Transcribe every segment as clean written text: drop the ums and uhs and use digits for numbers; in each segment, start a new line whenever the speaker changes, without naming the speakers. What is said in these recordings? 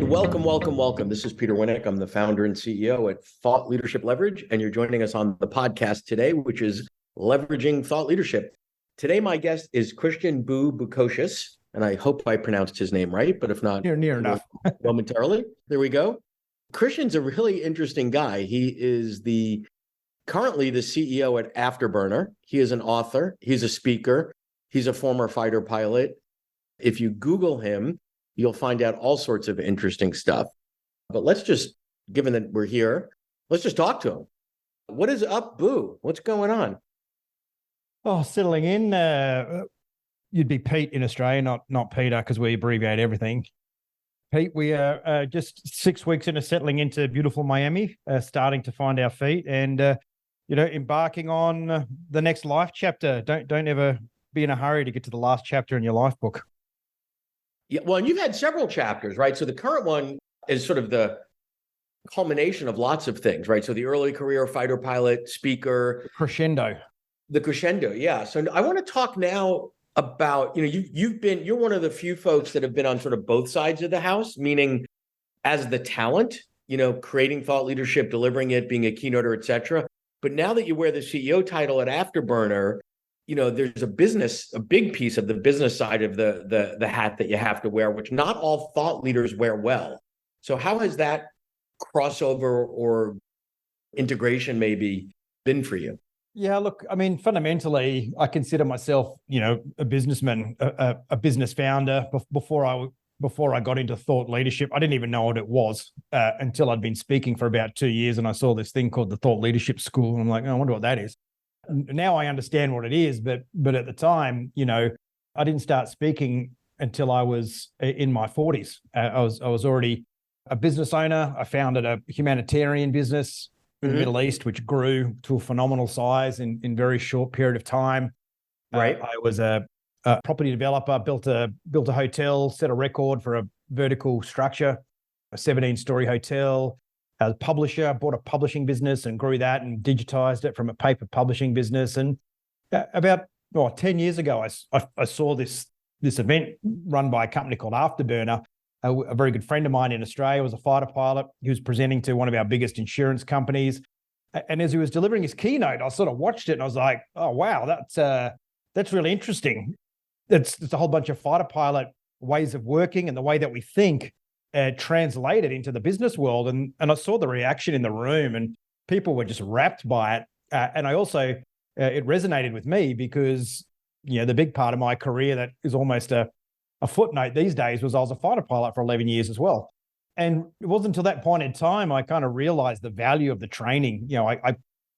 welcome, welcome, welcome. This is Peter Winnick. I'm the founder and CEO at Thought Leadership Leverage, and you're joining us on the podcast today, which is Leveraging Thought Leadership. Today, my guest is Christian Boucousis, and I hope I pronounced his name right, but if not,
near enough.
Momentarily. There we go. Christian's a really interesting guy. He is currently the CEO at Afterburner. He is an author. He's a speaker. He's a former fighter pilot. If you Google him, you'll find out all sorts of interesting stuff. But let's just, given that we're here, let's just talk to him. What is up, Boo? What's going on?
Oh, settling in. You'd be Pete in Australia, not Peter, because we abbreviate everything. Pete, we are just 6 weeks into settling into beautiful Miami, starting to find our feet and, embarking on the next life chapter. Don't ever be in a hurry to get to the last chapter in your life book.
Yeah, well, and you've had several chapters, right? So the current one is sort of the culmination of lots of things, right? So the early career fighter pilot, speaker. The crescendo, yeah. So I want to talk now about, you're one of the few folks that have been on sort of both sides of the house, meaning as the talent, creating thought leadership, delivering it, being a keynoter, et cetera. But now that you wear the CEO title at Afterburner, there's a big piece of the business side of the hat that you have to wear, which not all thought leaders wear well. So how has that crossover or integration maybe been for you?
Yeah, look, I mean, fundamentally, I consider myself, a businessman, a business founder. Before I got into thought leadership, I didn't even know what it was until I'd been speaking for about 2 years, and I saw this thing called the Thought Leadership School, and I'm like, I wonder what that is. Now I understand what it is, but at the time, I didn't start speaking until I was in my 40s. I was already a business owner. I founded a humanitarian business in the Middle East, which grew to a phenomenal size in very short period of time.
Right.
I was a property developer, built a hotel, set a record for a vertical structure, a 17-story hotel. As a publisher, bought a publishing business and grew that and digitized it from a paper publishing business. And about 10 years ago, I saw this event run by a company called Afterburner. A very good friend of mine in Australia was a fighter pilot. He was presenting to one of our biggest insurance companies. And as he was delivering his keynote, I sort of watched it and I was like, oh, wow, that's really interesting. It's a whole bunch of fighter pilot ways of working and the way that we think translated into the business world. And I saw the reaction in the room and people were just rapt by it. And I also, it resonated with me because, the big part of my career that is almost a footnote these days was I was a fighter pilot for 11 years as well. And it wasn't until that point in time, I kind of realized the value of the training.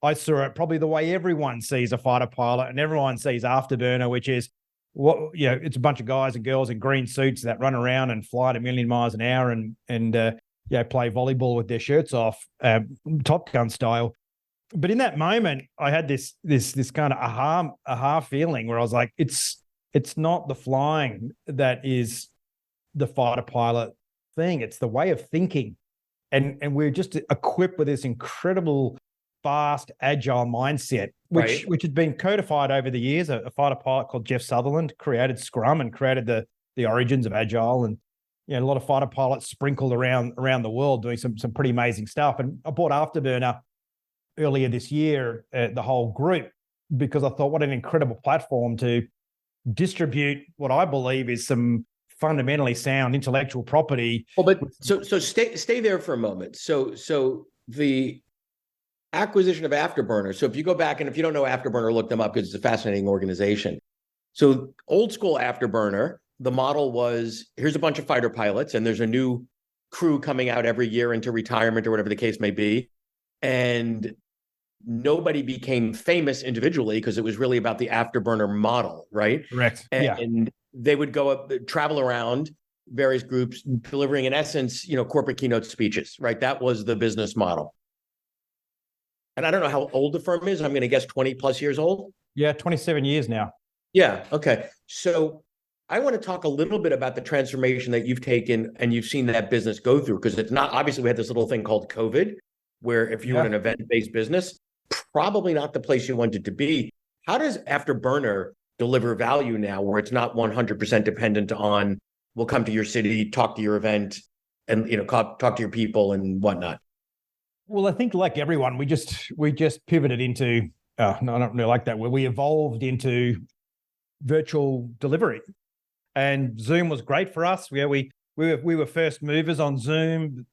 I saw it probably the way everyone sees a fighter pilot and everyone sees Afterburner, which is, it's a bunch of guys and girls in green suits that run around and fly at 1,000,000 miles an hour and play volleyball with their shirts off, Top Gun style. But in that moment, I had this kind of aha feeling where I was like, it's not the flying that is the fighter pilot thing. It's the way of thinking, and we're just equipped with this incredible, fast, agile mindset, which has been codified over the years. A fighter pilot called Jeff Sutherland created Scrum and created the origins of Agile, and a lot of fighter pilots sprinkled around the world doing some pretty amazing stuff. And I bought Afterburner earlier this year, the whole group, because I thought what an incredible platform to distribute what I believe is some fundamentally sound intellectual property.
Well, but so stay there for a moment. So the acquisition of Afterburner. So if you go back and if you don't know Afterburner, look them up because it's a fascinating organization. So old school Afterburner, the model was here's a bunch of fighter pilots and there's a new crew coming out every year into retirement or whatever the case may be. And nobody became famous individually because it was really about the Afterburner model, right?
Correct.
And they would travel around various groups delivering, in essence, corporate keynote speeches, right? That was the business model. And I don't know how old the firm is. I'm going to guess 20 plus years old.
Yeah, 27 years now.
Yeah. Okay. So I want to talk a little bit about the transformation that you've taken and you've seen that business go through, because it's not, obviously we had this little thing called COVID, where if you're in an event-based business, probably not the place you wanted to be. How does Afterburner deliver value now where it's not 100% dependent on, we'll come to your city, talk to your event, and, talk to your people and whatnot?
Well, I think like everyone, we just pivoted into, no, I don't really like that word. We evolved into virtual delivery, and Zoom was great for us. We were first movers on Zoom.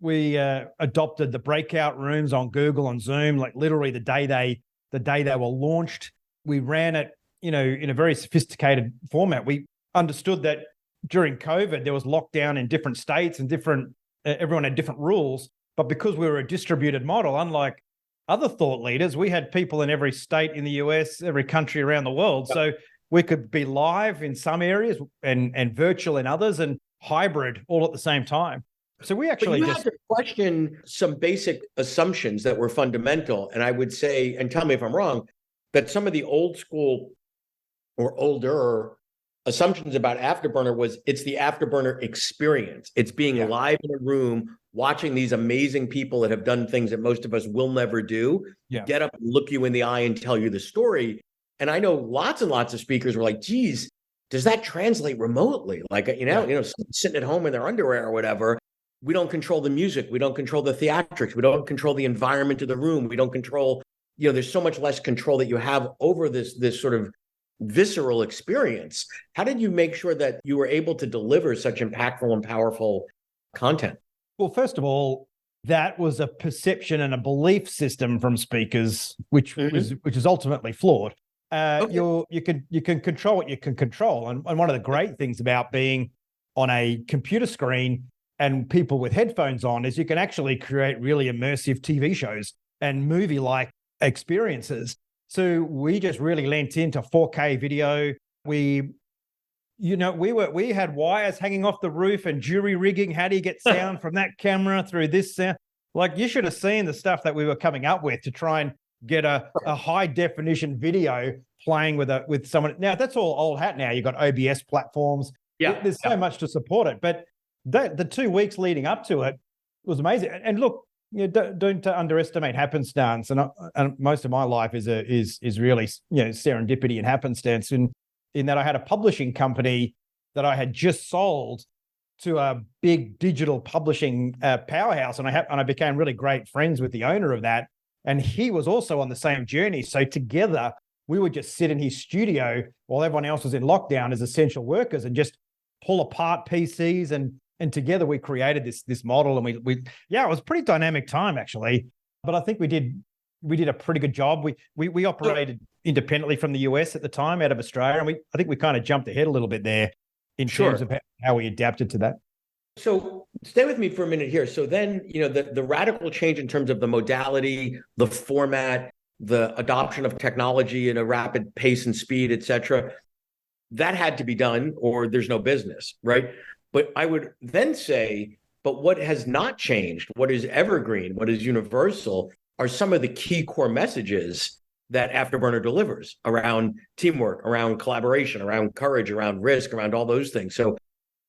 We adopted the breakout rooms on Google on Zoom, like literally the day they were launched. We ran it, in a very sophisticated format. We understood that during COVID there was lockdown in different states and everyone had different rules. But because we were a distributed model, unlike other thought leaders, we had people in every state in the US, every country around the world. Yep. So we could be live in some areas and virtual in others and hybrid all at the same time. So we actually
had to question some basic assumptions that were fundamental. And I would say, and tell me if I'm wrong, that some of the old school or older assumptions about Afterburner was it's the Afterburner experience. It's being live in a room, watching these amazing people that have done things that most of us will never do, get up and look you in the eye and tell you the story. And I know lots and lots of speakers were like, geez, does that translate remotely? Like, sitting at home in their underwear or whatever. We don't control the music. We don't control the theatrics. We don't control the environment of the room. We don't control, there's so much less control that you have over this sort of visceral experience. How did you make sure that you were able to deliver such impactful and powerful content?
Well, first of all, that was a perception and a belief system from speakers, which is ultimately flawed. You can control what you can control, and one of the great things about being on a computer screen and people with headphones on is you can actually create really immersive TV shows and movie-like experiences. So we just really lent into 4K video. We had wires hanging off the roof and jury rigging. How do you get sound from that camera through this sound? Like, you should have seen the stuff that we were coming up with to try and get a high definition video playing with someone. Now that's all old hat now. You've got OBS platforms. There's so much to support it. But the 2 weeks leading up to it was amazing. And look, don't underestimate happenstance. And most of my life is really serendipity and happenstance. In that I had a publishing company that I had just sold to a big digital publishing powerhouse, and I became really great friends with the owner of that, and he was also on the same journey. So together we would just sit in his studio while everyone else was in lockdown as essential workers and just pull apart PCs and together we created this model. And we it was a pretty dynamic time actually, but I think we did a pretty good job. We operated independently from the US at the time out of Australia, and I think we kind of jumped ahead a little bit there in terms of how we adapted to that.
So stay with me for a minute here. So then, the radical change in terms of the modality, the format, the adoption of technology at a rapid pace and speed, et cetera, that had to be done or there's no business, right? But I would then say, but what has not changed, what is evergreen, what is universal, are some of the key core messages that Afterburner delivers around teamwork, around collaboration, around courage, around risk, around all those things. So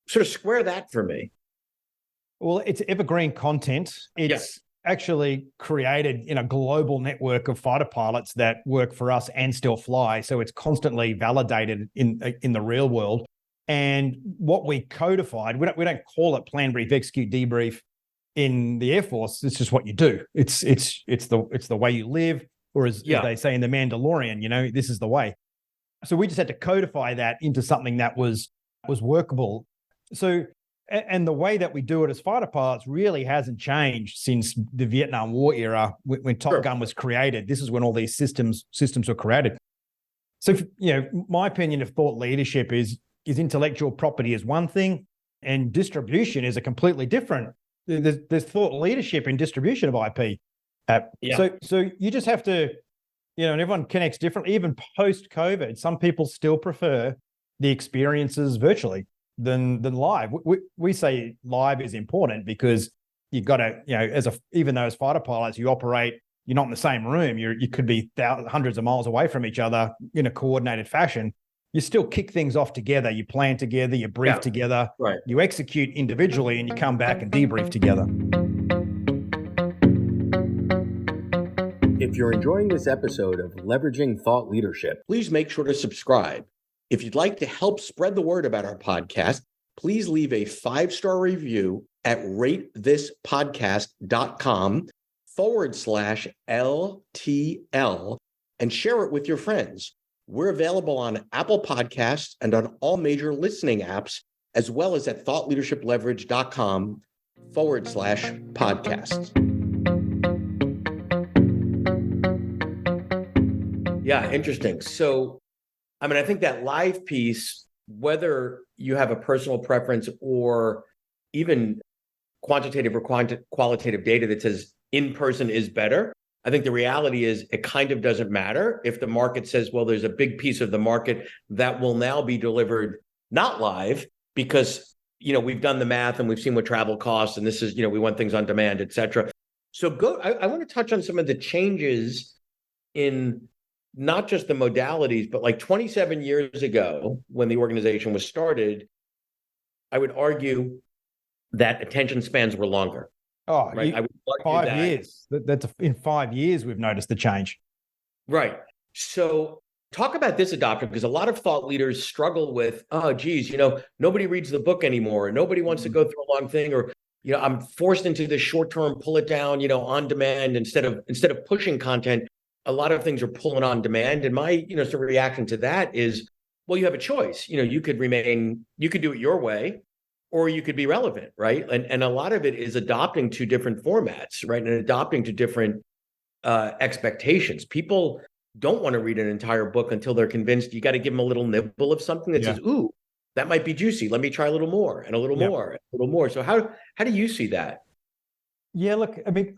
sort of square that for me.
Well, it's evergreen content. It's actually created in a global network of fighter pilots that work for us and still fly. So it's constantly validated in the real world. And what we codified, we don't call it plan, brief, execute, debrief in the Air Force. It's just what you do. It's the way you live, or as they say in The Mandalorian, this is the way. So we just had to codify that into something that was workable. So, and the way that we do it as fighter pilots really hasn't changed since the Vietnam War era when Top Gun was created. This is when all these systems were created. So, my opinion of thought leadership is intellectual property is one thing, and distribution is a completely different. There's thought leadership in distribution of IP. So you just have to, and everyone connects differently. Even post-COVID, some people still prefer the experiences virtually than live. We say live is important because you've got to, even though as fighter pilots you operate, you're not in the same room. You could be hundreds of miles away from each other in a coordinated fashion. You still kick things off together. You plan together, you brief together, you execute individually, and you come back and debrief together.
If you're enjoying this episode of Leveraging Thought Leadership, please make sure to subscribe. If you'd like to help spread the word about our podcast, please leave a 5-star review at ratethispodcast.com/LTL and share it with your friends. We're available on Apple Podcasts and on all major listening apps, as well as at thoughtleadershipleverage.com/podcasts. Yeah, interesting. So, I mean, I think that live piece, whether you have a personal preference or even quantitative or qualitative data that says in person is better, I think the reality is it kind of doesn't matter if the market says, well, there's a big piece of the market that will now be delivered not live because, we've done the math and we've seen what travel costs and this is, we want things on demand, et cetera. So I want to touch on some of the changes in not just the modalities, but like 27 years ago when the organization was started, I would argue that attention spans were longer.
Oh,
right. I would argue
5 years. That's in 5 years we've noticed the change.
Right. So talk about this adoption, because a lot of thought leaders struggle with, oh, geez, nobody reads the book anymore. Nobody wants to go through a long thing, or I'm forced into this short-term pull it down, on demand instead of pushing content. A lot of things are pulling on demand, and my sort of reaction to that is, well, you have a choice. You could do it your way, or you could be relevant, right? And a lot of it is adopting to different formats, right? And adopting to different expectations. People don't want to read an entire book until they're convinced. You got to give them a little nibble of something that says, ooh, that might be juicy. Let me try a little more and a little more, and a little more. So how do you see that?
Yeah, look, I mean,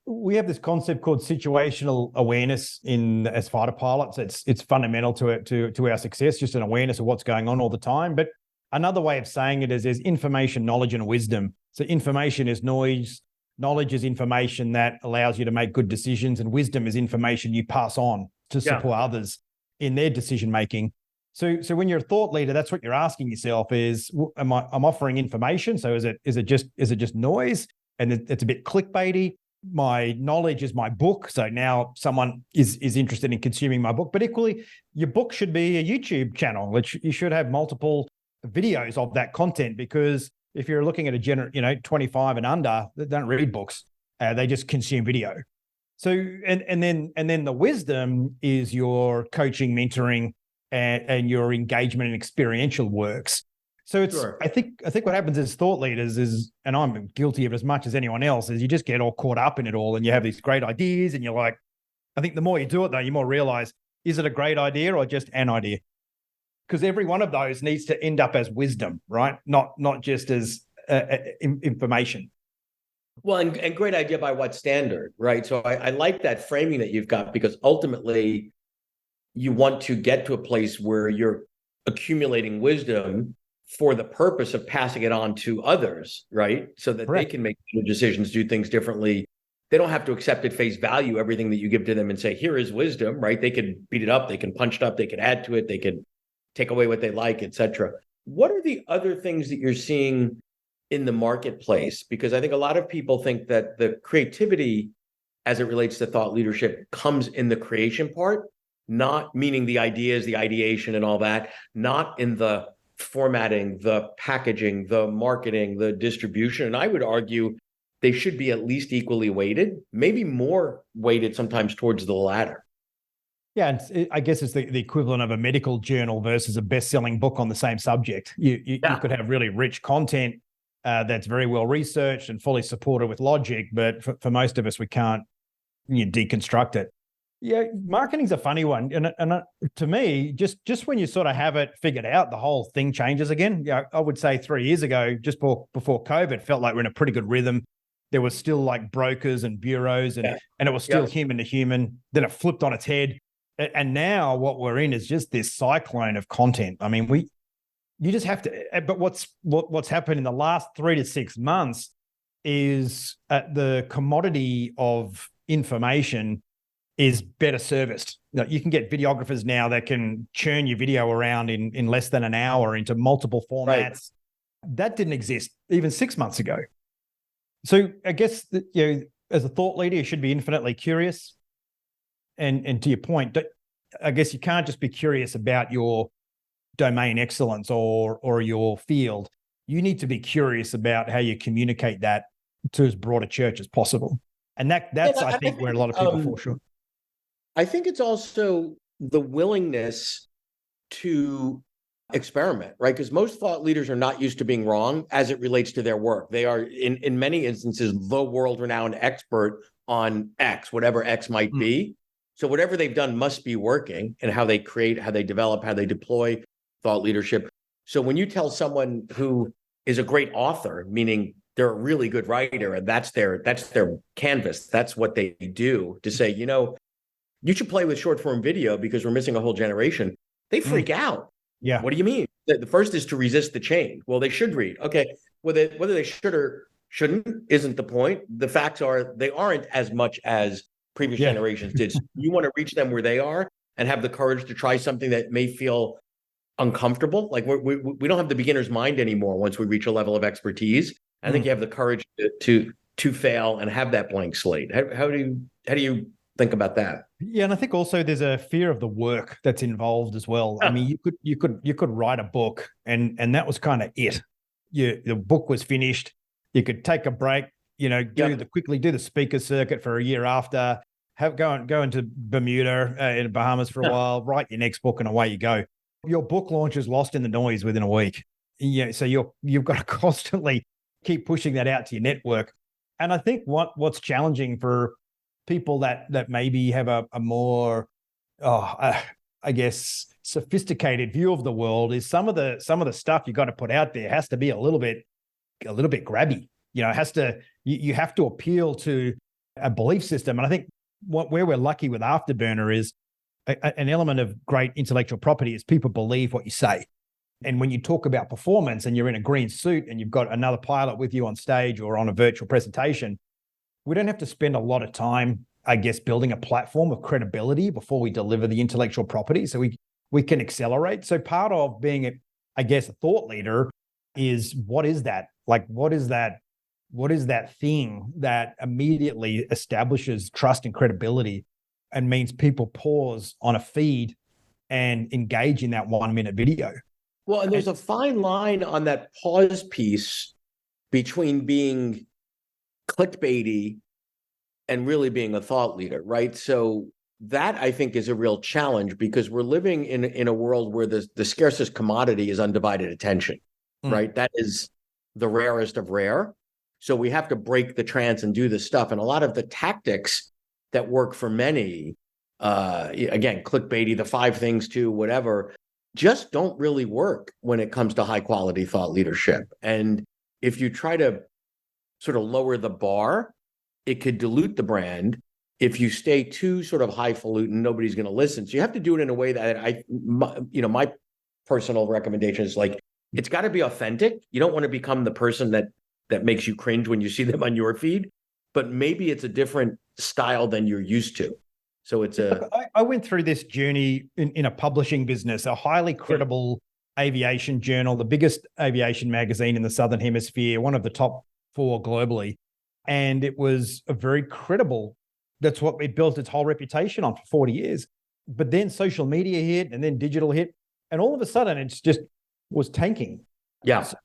we have this concept called situational awareness as fighter pilots. It's fundamental to our success, just an awareness of what's going on all the time. But another way of saying it is there's information, knowledge, and wisdom. So information is noise, knowledge is information that allows you to make good decisions, and wisdom is information you pass on to support others in their decision making. So when you're a thought leader, that's what you're asking yourself is, I'm offering information. So is it just noise? And it's a bit clickbaity. My knowledge is my book. So now someone is interested in consuming my book. But equally, your book should be a YouTube channel. You should have multiple videos of that content, because if you're looking at a 25 and under, they don't read books. They just consume video. So and then the wisdom is your coaching, mentoring, and your engagement and experiential works. So I think what happens as thought leaders is, and I'm guilty of it as much as anyone else, is you just get all caught up in it all, and you have these great ideas, and you're like, I think the more you do it though, you more realize, is it a great idea or just an idea? Because every one of those needs to end up as wisdom, right? Not just as information.
Well, and great idea by what standard, right? So I like that framing that you've got, because ultimately you want to get to a place where you're accumulating wisdom for the purpose of passing it on to others, right? So that Correct. They can make decisions, do things differently. They don't have to accept at face value everything that you give to them and say, here is wisdom, right? They can beat it up, they can punch it up, they can add to it, they can take away what they like, et cetera. What are the other things that you're seeing in the marketplace? Because I think a lot of people think that the creativity as it relates to thought leadership comes in the creation part, not meaning the ideas, the ideation and all that, not in the formatting, the packaging, the marketing, the distribution. And I would argue they should be at least equally weighted, maybe more weighted sometimes towards the latter.
Yeah, I guess it's the equivalent of a medical journal versus a best-selling book on the same subject. You could have really rich content that's very well researched and fully supported with logic, but for most of us, we can't deconstruct it. Yeah, marketing's a funny one, and to me, just when you sort of have it figured out, the whole thing changes again. Yeah, I would say 3 years ago, just before COVID, felt like we're in a pretty good rhythm. There was still like brokers and bureaus, and it was still human to human. Then it flipped on its head. And now what we're in is just this cyclone of content. I mean, you just have to. But what's happened in the last 3 to 6 months is the commodity of information is better serviced. You can get videographers now that can churn your video around in less than an hour into multiple formats. Right. That didn't exist even 6 months ago. So I guess that, as a thought leader, you should be infinitely curious. And to your point, I guess you can't just be curious about your domain excellence or your field. you need to be curious about how you communicate that to as broad a church as possible. And that's I think where a lot of people fall short.
I think it's also the willingness to experiment, right? Because most thought leaders are not used to being wrong as it relates to their work. They are, in many instances, the world-renowned expert on X, whatever X might be. So whatever they've done must be working, and how they create, how they develop, how they deploy thought leadership. So when you tell someone who is a great author, meaning they're a really good writer, and that's their canvas, that's what they do, to say, you should play with short form video because we're missing a whole generation. They freak out.
Yeah.
What do you mean? The first is to resist the change. Well, they should read. Okay. Whether they should or shouldn't isn't the point. The facts are they aren't as much as previous generations did. So you want to reach them where they are and have the courage to try something that may feel uncomfortable. Like we don't have the beginner's mind anymore once we reach a level of expertise. I think you have the courage to fail and have that blank slate. How do you think about that?
Yeah, and I think also there's a fear of the work that's involved as well. I mean, you could write a book and that was kind of it. The book was finished. You could take a break, quickly do the speaker circuit for a year after, go into Bermuda, in Bahamas for a while, write your next book, and away you go. Your book launch is lost in the noise within a week. So you've got to constantly keep pushing that out to your network. And I think what's challenging for people that maybe have a more, I guess, sophisticated view of the world is some of the stuff you got to put out there has to be a little bit grabby. It has to, you have to appeal to a belief system. And I think where we're lucky with Afterburner is an element of great intellectual property is people believe what you say. And when you talk about performance and you're in a green suit and you've got another pilot with you on stage or on a virtual presentation, we don't have to spend a lot of time, I guess, building a platform of credibility before we deliver the intellectual property. So we can accelerate. So part of being, a thought leader is what is that? Like, what is that thing that immediately establishes trust and credibility and means people pause on a feed and engage in that 1 minute video?
Well, and there's a fine line on that pause piece between being clickbaity and really being a thought leader, right? So that, I think, is a real challenge because we're living in a world where the scarcest commodity is undivided attention, right? That is the rarest of rare. So we have to break the trance and do this stuff. And a lot of the tactics that work for many, again, clickbaity, the 5 things to whatever, just don't really work when it comes to high quality thought leadership. And if you try to sort of lower the bar, it could dilute the brand. If you stay too sort of highfalutin, nobody's going to listen. So you have to do it in a way that my personal recommendation is like, it's got to be authentic. You don't want to become the person that makes you cringe when you see them on your feed, but maybe it's a different style than you're used to. So it's
I went through this journey in a publishing business, a highly credible aviation journal, the biggest aviation magazine in the Southern Hemisphere, one of the top 4 globally. And it was a very credible, that's what it built its whole reputation on for 40 years. But then social media hit and then digital hit. And all of a sudden it's just was tanking.
Yeah.
So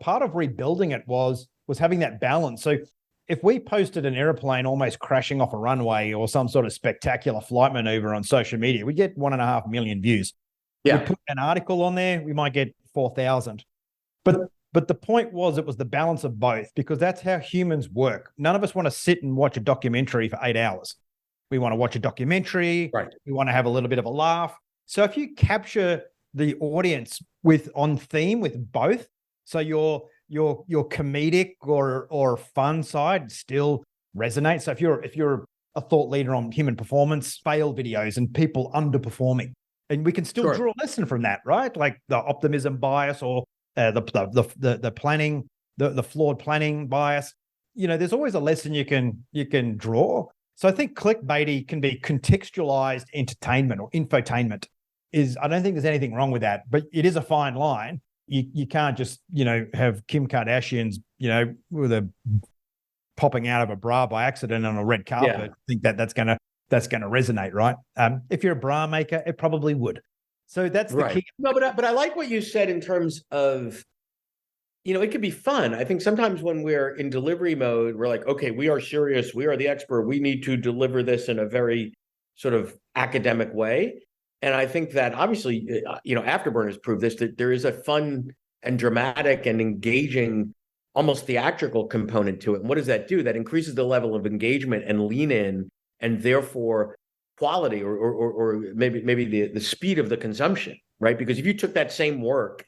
part of rebuilding it was having that balance. So if we posted an airplane almost crashing off a runway or some sort of spectacular flight maneuver on social media, we get 1.5 million views.
Yeah.
We put an article on there, we might get 4,000. But the point was, it was the balance of both, because that's how humans work. None of us want to sit and watch a documentary for 8 hours. We want to watch a documentary.
Right.
We want to have a little bit of a laugh. So if you capture the audience on theme with both, so your comedic or fun side still resonates. So if you're a thought leader on human performance, fail videos and people underperforming, and we can still draw a lesson from that, right? Like the optimism bias or the planning, the flawed planning bias. There's always a lesson you can draw. So I think clickbaity can be contextualized entertainment or infotainment. I don't think there's anything wrong with that, but it is a fine line. You can't just, have Kim Kardashian's, with a popping out of a bra by accident on a red carpet. I think that's gonna resonate, right? If you're a bra maker, it probably would. So that's the key.
No, but I like what you said in terms of it could be fun. I think sometimes when we're in delivery mode, we're like, okay, we are serious. We are the expert. We need to deliver this in a very sort of academic way. And I think that obviously, Afterburners proved this, that there is a fun and dramatic and engaging, almost theatrical component to it. And what does that do? That increases the level of engagement and lean in, and therefore quality or maybe the speed of the consumption, right? Because if you took that same work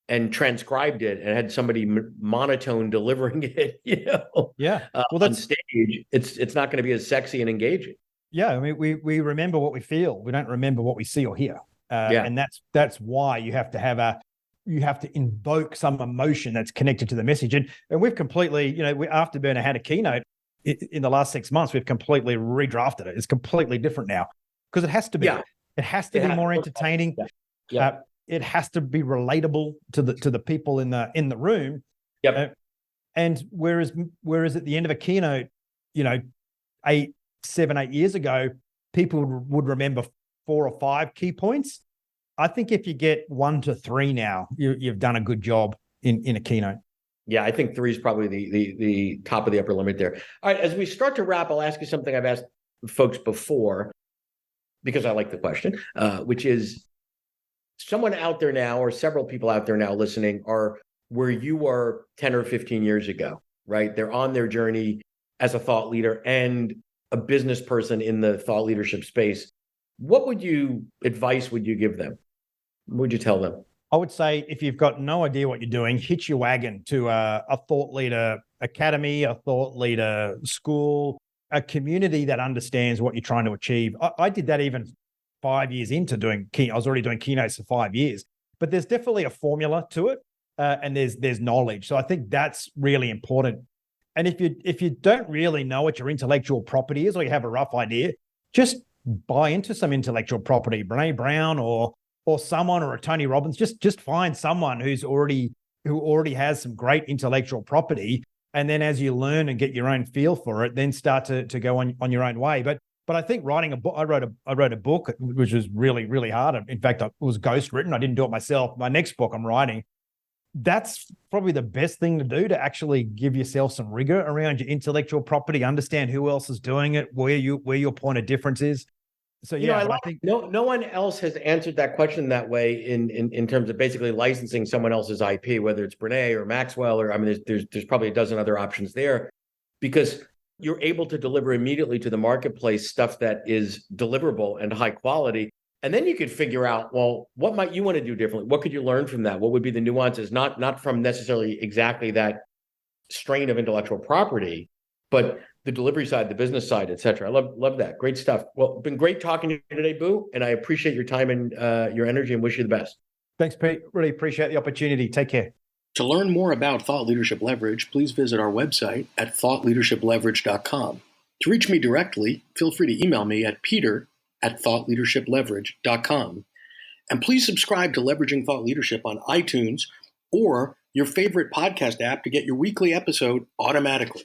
and transcribed it and had somebody monotone delivering it, on stage, it's not going to be as sexy and engaging.
Yeah, I mean, we remember what we feel. We don't remember what we see or hear, and that's why you have to invoke some emotion that's connected to the message. And we've completely, Afterburner had a keynote in the last 6 months. We've completely redrafted it. It's completely different now because it has to be. Yeah. It has to be more entertaining. Yeah. It has to be relatable to the people in the room.
Yep.
And whereas at the end of a keynote, 7, 8 years ago, people would remember 4 or 5 key points. I think if you get 1 to 3 now, you've done a good job in a keynote.
Yeah, I think 3 is probably the top of the upper limit there. All right, as we start to wrap, I'll ask you something I've asked folks before because I like the question, which is someone out there now or several people out there now listening are where you were 10 or 15 years ago, right? They're on their journey as a thought leader and a business person in the thought leadership space. What advice would you give them? What would you tell them?
I would say if you've got no idea what you're doing, hitch your wagon to a thought leader academy, a thought leader school, a community that understands what you're trying to achieve. I did that even 5 years into doing I was already doing keynotes for 5 years, but there's definitely a formula to it, and there's knowledge. So I think that's really important. And if you don't really know what your intellectual property is, or you have a rough idea, just buy into some intellectual property. Brene Brown or someone, or a Tony Robbins. Just find someone who already has some great intellectual property, and then as you learn and get your own feel for it, then start to go on your own way. But I think writing a book, I wrote a book which was really, really hard. In fact, it was ghost written. I didn't do it myself. My next book I'm writing. That's probably the best thing to do, to actually give yourself some rigor around your intellectual property, understand who else is doing it, where your point of difference is. So
I think no one else has answered that question that way in terms of basically licensing someone else's IP, whether it's Brene or Maxwell, or there's probably a dozen other options there, because you're able to deliver immediately to the marketplace stuff that is deliverable and high quality. And then you could figure out, well, what might you want to do differently? What could you learn from that? What would be the nuances? Not from necessarily exactly that strain of intellectual property, but the delivery side, the business side, et cetera. I love that. Great stuff. Well, it's been great talking to you today, Boo, and I appreciate your time and your energy, and wish you the best.
Thanks, Pete. Really appreciate the opportunity. Take care.
To learn more about Thought Leadership Leverage, please visit our website at thoughtleadershipleverage.com. To reach me directly, feel free to email me at peter@thoughtleadershipleverage.com. And please subscribe to Leveraging Thought Leadership on iTunes or your favorite podcast app to get your weekly episode automatically.